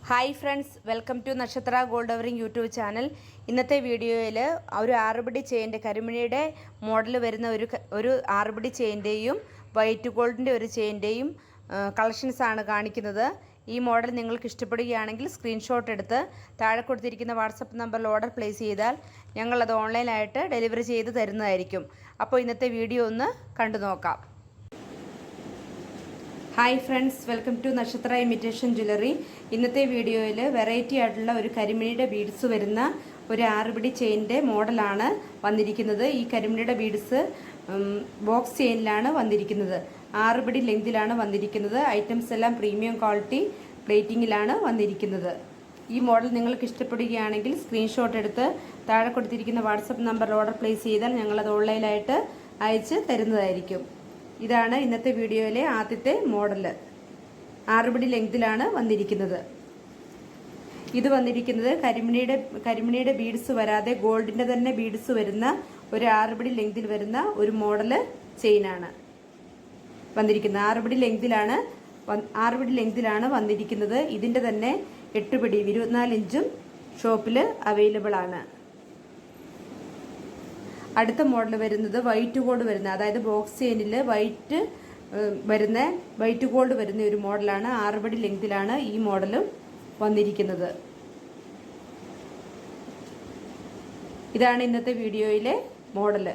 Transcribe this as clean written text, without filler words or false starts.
Hi friends, welcome to നക്ഷത്ര gold covering YouTube channel. ഇന്നത്തെ വീഡിയോയിൽ ഒരു ആറുപടി ചെയിൻ്റെ കരിമണിയുടെ മോഡൽ വരുന്ന ഒരു ആറുപടി ചെയിൻ്റെയും വൈറ്റ് ഗോൾഡിൻ്റെ ഒരു ചെയിൻ്റെയും കളക്ഷൻസാണ് കാണിക്കുന്നത്. ഈ മോഡൽ നിങ്ങൾക്ക് ഇഷ്ടപ്പെടുകയാണെങ്കിൽ സ്ക്രീൻഷോട്ട് എടുത്ത് താഴെ കൊടുത്തിരിക്കുന്ന വാട്സപ്പ് നമ്പറിൽ ഓർഡർ പ്ലേസ് ചെയ്താൽ ഞങ്ങളത് ഓൺലൈനായിട്ട് ഡെലിവറി ചെയ്ത് തരുന്നതായിരിക്കും. അപ്പോൾ ഇന്നത്തെ വീഡിയോ ഒന്ന് കണ്ടു നോക്കാം. ഹായ് ഫ്രണ്ട്സ്, വെൽക്കം ടു നക്ഷത്ര ഇമിറ്റേഷൻ ജ്വല്ലറി. ഇന്നത്തെ വീഡിയോയിൽ വെറൈറ്റി ആയിട്ടുള്ള ഒരു കരിമണിയുടെ ബീഡ്സ് വരുന്ന ഒരു ആറുപിടി ചെയിൻ്റെ മോഡലാണ് വന്നിരിക്കുന്നത്. ഈ കരിമണിയുടെ ബീഡ്സ് ബോക്സ് ചെയിനിലാണ് വന്നിരിക്കുന്നത്. 6 പിടി ലെങ്തിലാണ് വന്നിരിക്കുന്നത്. ഐറ്റംസ് എല്ലാം പ്രീമിയം ക്വാളിറ്റി പ്ലേറ്റിങ്ങിലാണ് വന്നിരിക്കുന്നത്. ഈ മോഡൽ നിങ്ങൾക്ക് ഇഷ്ടപ്പെടുകയാണെങ്കിൽ സ്ക്രീൻഷോട്ട് എടുത്ത് താഴെ കൊടുത്തിരിക്കുന്ന വാട്സപ്പ് നമ്പറിൽ ഓർഡർ പ്ലേസ് ചെയ്താൽ ഞങ്ങളത് ഓൺലൈനായിട്ട് അയച്ച് തരുന്നതായിരിക്കും. ഇതാണ് ഇന്നത്തെ വീഡിയോയിലെ ആദ്യത്തെ മോഡൽ. 6 പിടി ലെങ്തിലാണ് വന്നിരിക്കുന്നത്. ഇത് വന്നിരിക്കുന്നത് കരിമണിയുടെ ബീഡ്സ് വരാതെ ഗോൾഡിൻ്റെ തന്നെ ബീഡ്സ് വരുന്ന ഒരു 6 പിടി ലെങ്തിൽ വരുന്ന ഒരു മോഡൽ ചെയിനാണ് വന്നിരിക്കുന്നത്. 6 പിടി ലെങ്തിലാണ് വന്നിരിക്കുന്നത്. ഇതിൻ്റെ തന്നെ 8 പിടി 24 ഇഞ്ചും ഷോപ്പിൽ അവൈലബിൾ ആണ്. അടുത്ത മോഡൽ വരുന്നത് വൈറ്റ് ഗോൾഡ് വരുന്ന, അതായത് ബോക്സ് ചെയിനിൽ വൈറ്റ് ഗോൾഡ് വരുന്ന ഒരു മോഡലാണ്. 6 പിടി ലെങ്തിലാണ് ഈ മോഡലും വന്നിരിക്കുന്നത്. ഇതാണ് ഇന്നത്തെ വീഡിയോയിലെ മോഡൽ.